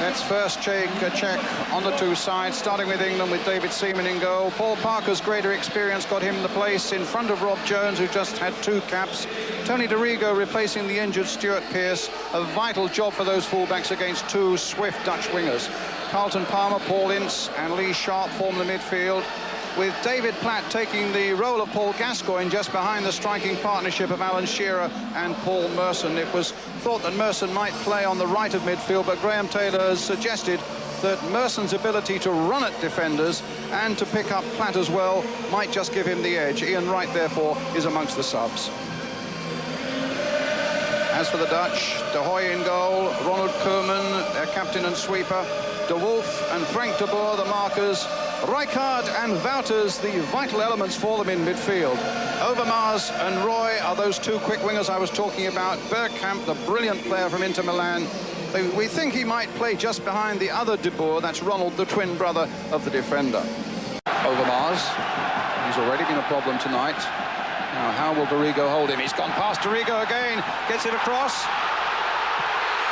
Let's first check on the two sides, starting with England with David Seaman in goal. Paul Parker's greater experience got him the place in front of Rob Jones, who just had 2 caps. Tony Dorigo replacing the injured Stuart Pearce. A vital job for those fullbacks against 2 swift Dutch wingers. Carlton Palmer, Paul Ince and Lee Sharp form the midfield, with David Platt taking the role of Paul Gascoigne just behind the striking partnership of Alan Shearer and Paul Merson. It was thought that Merson might play on the right of midfield, but Graham Taylor has suggested that Merson's ability to run at defenders and to pick up Platt as well might just give him the edge. Ian Wright, therefore, is amongst the subs. As for the Dutch, De Hoy in goal, Ronald Koeman, their captain and sweeper, De Wolf and Frank de Boer, the markers, Rijkaard and Wouters, the vital elements for them in midfield. Overmars and Roy are those 2 quick wingers I was talking about. Bergkamp, the brilliant player from Inter Milan. We think he might play just behind the other De Boer, that's Ronald, the twin brother of the defender. Overmars, he's already been a problem tonight. Now, how will Dorigo hold him? He's gone past Dorigo again, gets it across.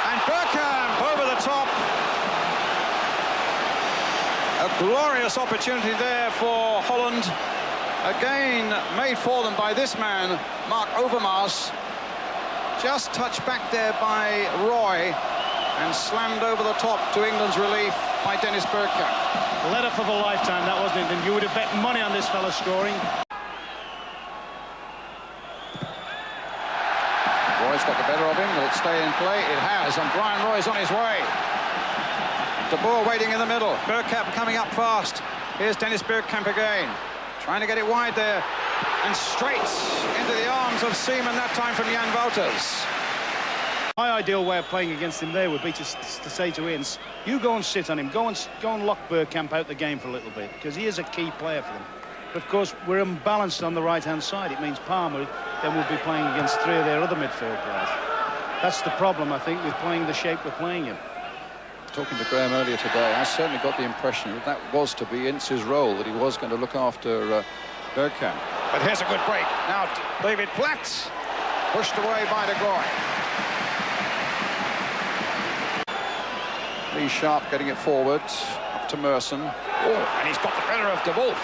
And Bergkamp over the top. A glorious opportunity there for Holland. Again, made for them by this man, Mark Overmars. Just touched back there by Roy and slammed over the top to England's relief by Dennis Bergkamp. Let-up of a lifetime, that wasn't it? And you would have bet money on this fella scoring. Roy's got the better of him. Will it stay in play? It has, and Brian Roy's on his way. De Boer waiting in the middle. Bergkamp coming up fast. Here's Dennis Bergkamp again. Trying to get it wide there. And straight into the arms of Seaman, that time from Jan Wouters. My ideal way of playing against him there would be to say to Ince, you go and sit on him. Go and lock Bergkamp out the game for a little bit, because he is a key player for them. But of course, we're unbalanced on the right-hand side. It means Palmer then will be playing against 3 of their other midfield players. That's the problem, I think, with playing the shape we're playing in. Talking to Graham earlier today, I certainly got the impression that that was to be Ince's role, that he was going to look after Bergkamp. But here's a good break. Now David Platt, pushed away by De Goey. Lee Sharp getting it forward, up to Merson. Oh, and he's got the better of De Wolf.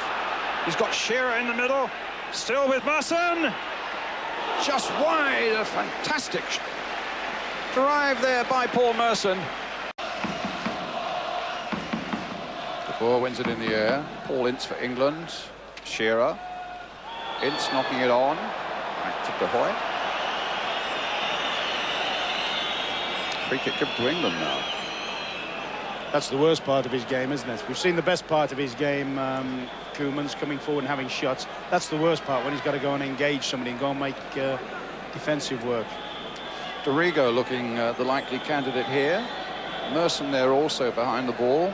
He's got Shearer in the middle, still with Merson. Just wide, a fantastic drive there by Paul Merson. Boer wins it in the air. Paul Ince for England. Shearer. Ince knocking it on. Back to De Hoy. Free kick given to England now. That's the worst part of his game, isn't it? We've seen the best part of his game, Koeman's coming forward and having shots. That's the worst part, when he's got to go and engage somebody and go and make defensive work. Dorigo looking the likely candidate here. Merson there also behind the ball.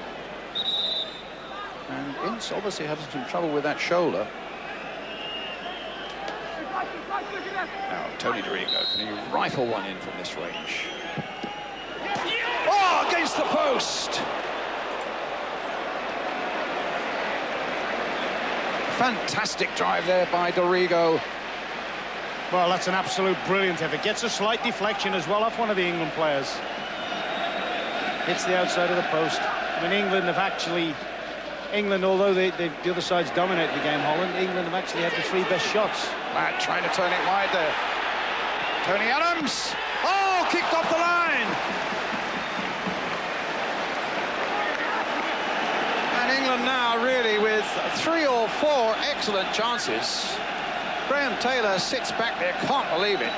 And Ince obviously having some trouble with that shoulder. Now, Tony Dorigo, can he rifle one in from this range? Oh, against the post! Fantastic drive there by Dorigo. Well, that's an absolute brilliant effort. Gets a slight deflection as well off one of the England players. Hits the outside of the post. I mean, England, although the other side's dominated the game, Holland, England have actually had the 3 best shots. Matt trying to turn it wide there. Tony Adams. Oh, kicked off the line. And England now really with 3 or 4 excellent chances. Graham Taylor sits back there, can't believe it,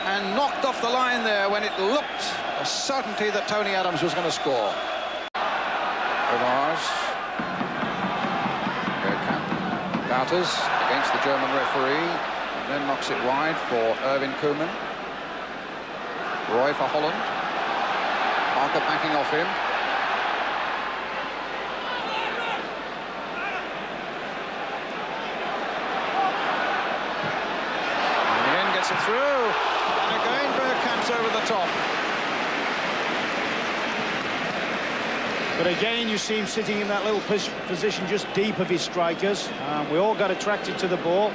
and knocked off the line there when it looked a certainty that Tony Adams was going to score. Overmars. Wouters against the German referee, and then knocks it wide for Erwin Koeman. Roy for Holland. Parker backing off him. And then gets it through, and again Bergkamp's over the top. But again, you see him sitting in that little position just deep of his strikers. We all got attracted to the ball.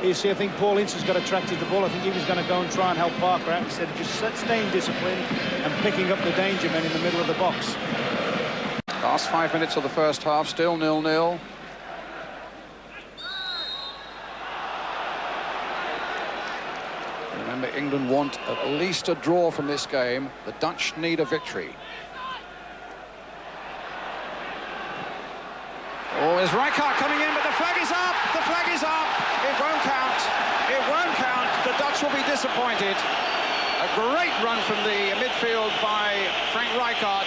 You see, I think Paul Ince has got attracted the ball. I think he was going to go and try and help Parker out instead of just staying disciplined and picking up the danger men in the middle of the box. Last 5 minutes of the first half, still 0-0. Remember, England want at least a draw from this game. The Dutch need a victory. Oh, is Rijkaard coming in, but the flag is up! The flag is up! It won't count. It won't count. The Dutch will be disappointed. A great run from the midfield by Frank Rijkaard.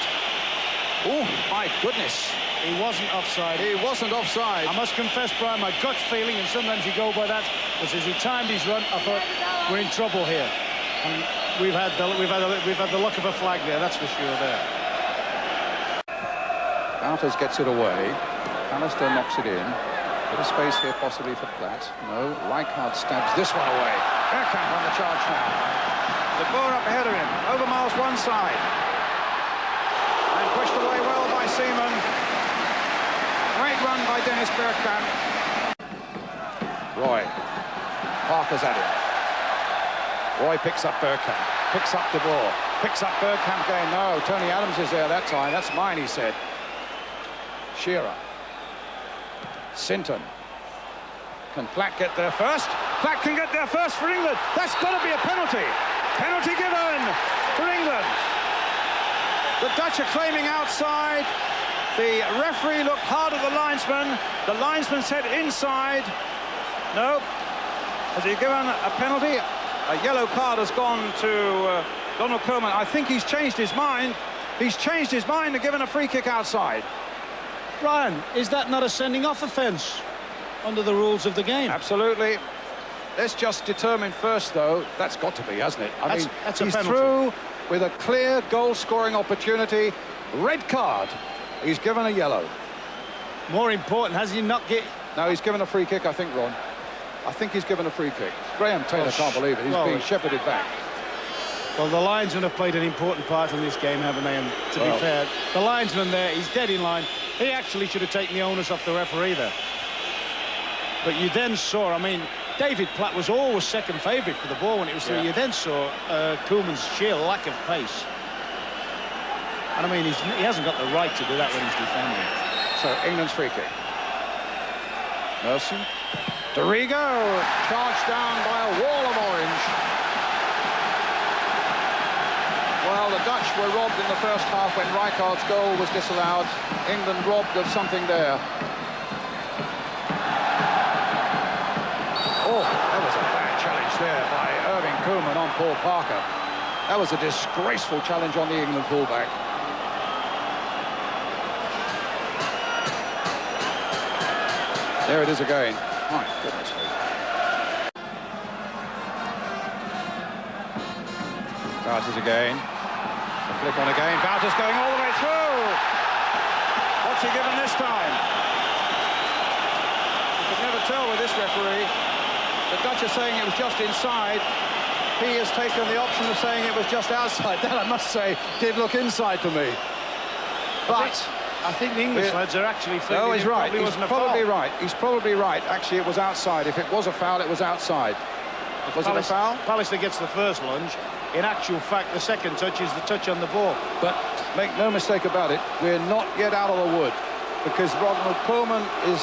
Oh, my goodness. He wasn't offside. He wasn't offside. I must confess, Brian, my gut feeling, and sometimes you go by that, was as he timed his run, I thought, we're in trouble here. And we've had the luck of a flag there, that's for sure there. Wouters gets it away. Alistair knocks it in. Bit of space here possibly for Platt. No, Rijkaard stabs this one away. Bergkamp on the charge now. De Boer up ahead of him. Overmars one side. And pushed away well by Seaman. Great run by Dennis Bergkamp. Roy. Parker's at it. Roy picks up Bergkamp. Picks up De Boer. Picks up Bergkamp going, no, Tony Adams is there that time. That's mine, he said. Shearer. Sinton. Can Platt get there first? Platt can get there first for England. That's got to be a penalty. Penalty given for England. The Dutch are claiming outside. The referee looked hard at the linesman. The linesman said inside. No. Has he given a penalty? A yellow card has gone to Donald Koeman. I think he's changed his mind. He's changed his mind and given a free kick outside. Brian, is that not a sending off offence under the rules of the game? Absolutely. Let's just determine first, though. That's got to be, hasn't it? I mean, that's he's a penalty. Through with a clear goal-scoring opportunity. Red card. He's given a yellow. More important, has he not get... No, he's given a free kick, I think, Ron. I think he's given a free kick. Graham Taylor can't believe it. He's being shepherded back. Well, the linesmen have played an important part in this game, haven't they? And to be fair, the linesman there, he's dead in line. He actually should have taken the onus off the referee there. But you then saw, I mean, David Platt was always second favourite for the ball when it was through. You then saw Koeman's sheer lack of pace. And I mean, he hasn't got the right to do that when he's defending. So, England's free kick. Merson. Dorigo charged down by a wall of orange. Well, the Dutch were robbed in the first half when Rijkaard's goal was disallowed. England robbed of something there. Oh, that was a bad challenge there by Irving Koeman on Paul Parker. That was a disgraceful challenge on the England fullback. There it is again. My goodness. Wouters again. The flick on again. Wouters going all the way through. What's he given this time? You could never tell with this referee. The Dutch are saying it was just inside. He has taken the option of saying it was just outside. That, I must say, did look inside to me. But I think the English lads are actually thinking no, he's right. He's probably foul. right. He's probably right. Actually, it was outside. If it was a foul, it was outside. Was it a foul? Pallister gets the first lunge. In actual fact, the second touch is the touch on the ball. But make no mistake about it, we're not yet out of the wood, because Ronald Koeman is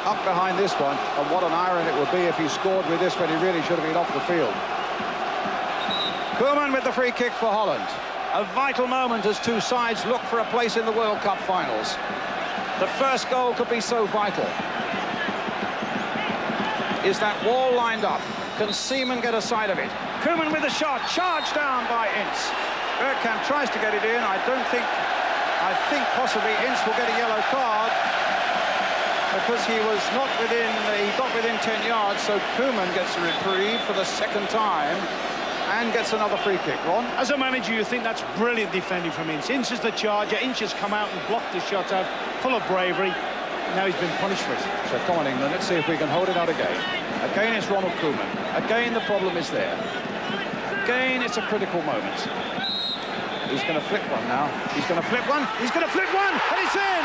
up behind this one, and what an iron it would be if he scored with this when he really should have been off the field. Koeman with the free kick for Holland. A vital moment as two sides look for a place in the World Cup finals. The first goal could be so vital. Is that wall lined up? Can Seaman get a side of it? Koeman with a shot, charged down by Ince. Bergkamp tries to get it in. I think possibly Ince will get a yellow card because he was not within, he got within 10 yards, so Koeman gets a reprieve for the second time and gets another free kick. Ron? As a manager, you think that's brilliant defending from Ince. Ince is the charger. Ince has come out and blocked the shot out, full of bravery. Now he's been punished for it. So come on, England, let's see if we can hold it out again. Again, it's Ronald Koeman. Again, the problem is there. Again, it's a critical moment. He's going to flip one now. He's going to flip one. He's going to flip one, and it's in!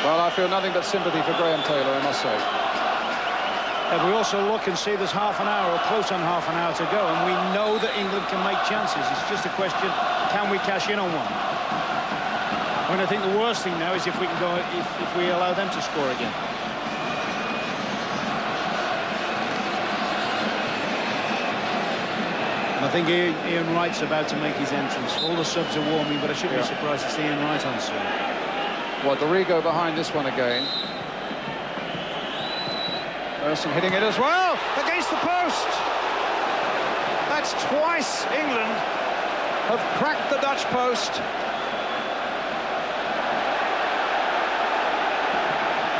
Well, I feel nothing but sympathy for Graham Taylor, I must say. And we also look and see there's half an hour or close on half an hour to go, and we know that England can make chances. It's just a question, can we cash in on one? I mean, I think the worst thing now is if we can go, if we allow them to score again. And I think Ian Wright's about to make his entrance. All the subs are warming, but I shouldn't be surprised to see Ian Wright on soon. Well, Dorigo behind this one again. Merson hitting it as well, against the post. That's twice England have cracked the Dutch post.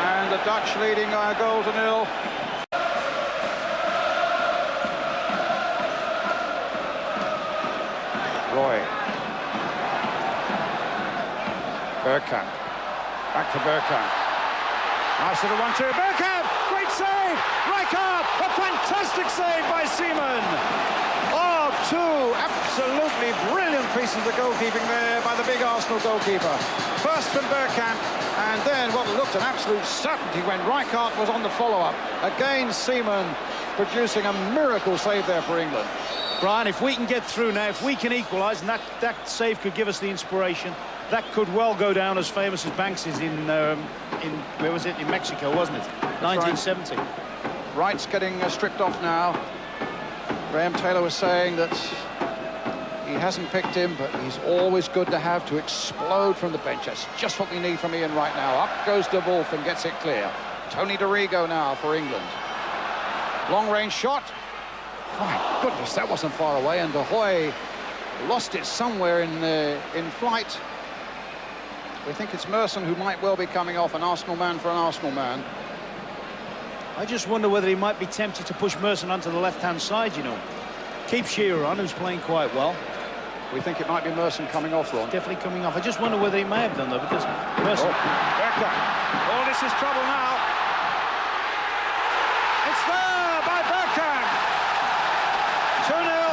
And the Dutch leading a goal to nil. Roy. Bergkamp. Back to Bergkamp. Nice little 1-2. Bergkamp! Great save! Rijkaard! A fantastic save by Seaman! Oh, two absolutely brilliant pieces of goalkeeping there by the big Arsenal goalkeeper. First from Bergkamp, and then what looked an absolute certainty when Rijkaard was on the follow-up. Again, Seaman producing a miracle save there for England. Brian, if we can get through now, if we can equalise, and that save could give us the inspiration, that could well go down as famous as Banks's in where was it? In Mexico, wasn't it? 1970. Wright's getting stripped off now. Graham Taylor was saying that he hasn't picked him, but he's always good to have to explode from the bench. That's just what we need from Ian Wright now. Up goes De Wolf and gets it clear. Tony Dorigo now for England. Long-range shot. My goodness, that wasn't far away, and De Hoy lost it somewhere in flight. We think it's Merson who might well be coming off, an Arsenal man for an Arsenal man. I just wonder whether he might be tempted to push Merson onto the left-hand side, you know. Keep Shearer on, who's playing quite well. We think it might be Merson coming off, Ron. Definitely coming off. I just wonder whether he may have done, though, because Merson... Oh, this is trouble now. It's there by Bergkamp. 2-0.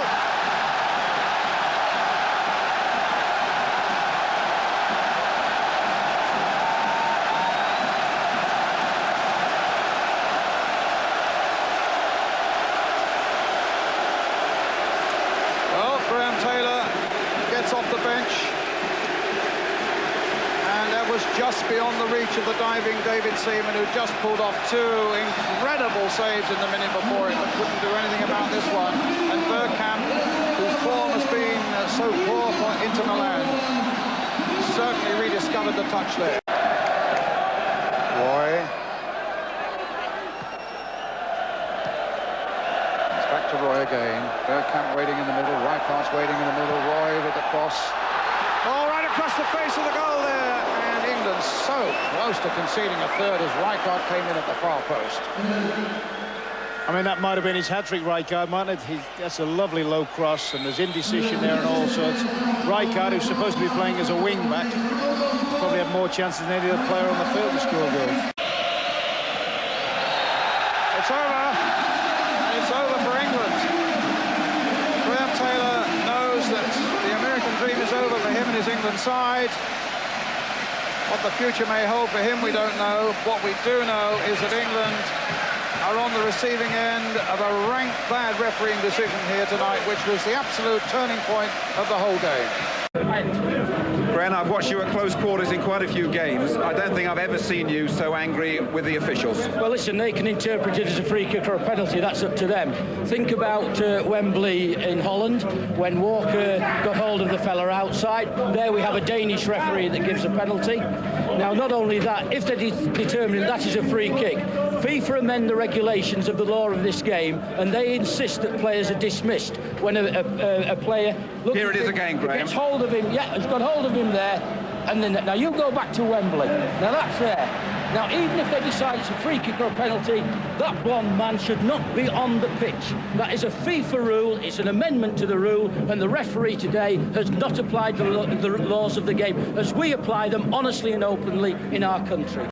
Off the bench, and that was just beyond the reach of the diving David Seaman, who just pulled off two incredible saves in the minute before it, but couldn't do anything about this one. And Bergkamp, whose form has been so poor for Inter Milan, certainly rediscovered the touch there. Roy. Back to Roy again. Bergkamp waiting in the middle. Rijkaard's waiting in the middle. Roy with the cross. Oh, right across the face of the goal there. And England so close to conceding a third as Rijkaard came in at the far post. I mean, that might have been his hat-trick, Rijkaard, mightn't it? That's a lovely low cross, and there's indecision there and all sorts. Rijkaard, who's supposed to be playing as a wing-back, probably had more chances than any other player on the field to score goals. It's over. It's over for England. Graham Taylor knows that the American dream is over for him and his England side. What the future may hold for him, we don't know. What we do know is that England are on the receiving end of a rank bad refereeing decision here tonight, which was the absolute turning point of the whole game. Graham, I've watched you at close quarters in quite a few games. I don't think I've ever seen you so angry with the officials. Well, listen, they can interpret it as a free kick or a penalty. That's up to them. Think about Wembley in Holland, when Walker got hold of the fella outside. There we have a Danish referee that gives a penalty. Now, not only that, if they're determining that is a free kick, FIFA amend the regulations of the law of this game, and they insist that players are dismissed when a player... Look, here it is again, Graham. Gets hold of him, has got hold of him there, and then now you go back to Wembley. Now that's there. Now even if they decide it's a free kick or a penalty, that blonde man should not be on the pitch. That is a FIFA rule. It's an amendment to the rule, and the referee today has not applied the laws of the game as we apply them honestly and openly in our country.